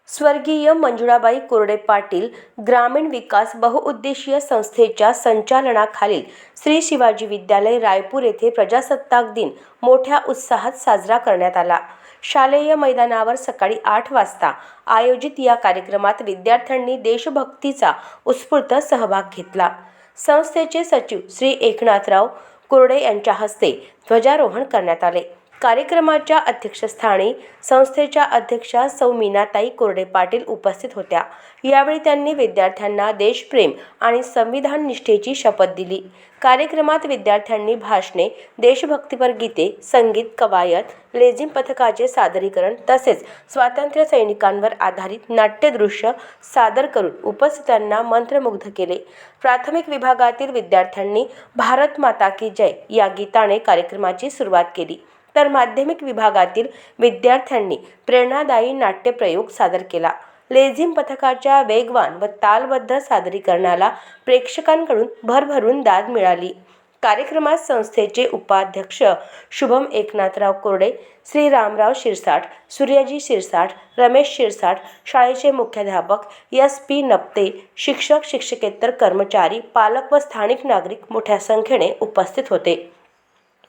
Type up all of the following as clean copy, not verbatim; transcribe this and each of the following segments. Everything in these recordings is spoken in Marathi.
स्वर्गीय मंजुळाबाई कोरडे पाटील ग्रामीण विकास बहुउद्देशीय संस्थेच्या संचालनाखालील श्री शिवाजी विद्यालय रायपूर येथे प्रजासत्ताक दिन मोठ्या उत्साहात साजरा करण्यात आला। शालेय मैदानावर सकाळी 8 वाजता आयोजित या कार्यक्रमात विद्यार्थ्यांनी देशभक्तीचा उत्स्फूर्त सहभाग घेतला। संस्थेचे सचिव श्री एकनाथराव कोरडे यांच्या हस्ते ध्वजारोहण करण्यात आले। कार्यक्रमाच्या अध्यक्षस्थानी संस्थेच्या अध्यक्षा सौ मीनाताई कोरडे पाटील उपस्थित होत्या। यावेळी त्यांनी विद्यार्थ्यांना देशप्रेम आणि संविधान निष्ठेची शपथ दिली। कार्यक्रमात विद्यार्थ्यांनी भाषणे, देशभक्तीपर गीते, संगीत, कवायत, लेझिम पथकाचे सादरीकरण तसेच स्वातंत्र्य सैनिकांवर आधारित नाट्यदृश्य सादर करून उपस्थितांना मंत्रमुग्ध केले। प्राथमिक विभागातील विद्यार्थ्यांनी भारत माता की जय या गीताने कार्यक्रमाची सुरुवात केली, तर माध्यमिक विभागातील विद्यार्थ्यांनी प्रेरणादायी नाट्यप्रयोग सादर केला। लेझिम पथकाच्या वेगवान व तालबद्ध सादरीकरणाला प्रेक्षकांकडून भरभरून दाद मिळाली। कार्यक्रमात संस्थेचे उपाध्यक्ष शुभम एकनाथराव कोरडे, श्री रामराव शिरसाट, सूर्यजी शिरसाट, रमेश शिरसाट, शाळेचे मुख्याध्यापक SP नप्ते, शिक्षक, शिक्षकेतर कर्मचारी, पालक व स्थानिक नागरिक मोठ्या संख्येने उपस्थित होते।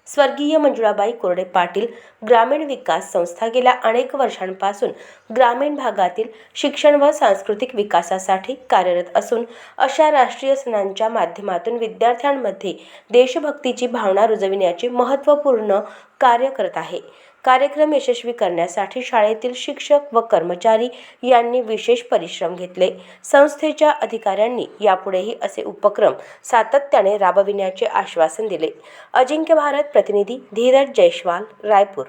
स्वर्गीय मंजुळाबाई कोरडे पाटील ग्रामीण विकास संस्था गेल्या अनेक वर्षांपासून ग्रामीण भागातील शिक्षण व सांस्कृतिक विकासासाठी कार्यरत असून अशा राष्ट्रीय सणांच्या माध्यमातून विद्यार्थ्यांमध्ये देशभक्तीची भावना रुजविण्याचे महत्त्वपूर्ण कार्य करत आहे। कार्यक्रम यशस्वी करण्यासाठी शाळेतील शिक्षक व कर्मचारी यांनी विशेष परिश्रम घेतले। संस्थेच्या अधिकाऱ्यांनी यापुढेही असे उपक्रम सातत्याने राबविण्याचे आश्वासन दिले। अजिंक्य भारत प्रतिनिधी धीरज जयस्वाल, रायपूर।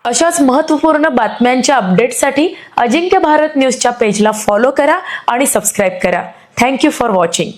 अशाच महत्त्वपूर्ण बातम्यांच्या अपडेटसाठी अजिंक्य भारत न्यूजच्या पेजला फॉलो करा आणि सबस्क्राइब करा। Thank you for watching.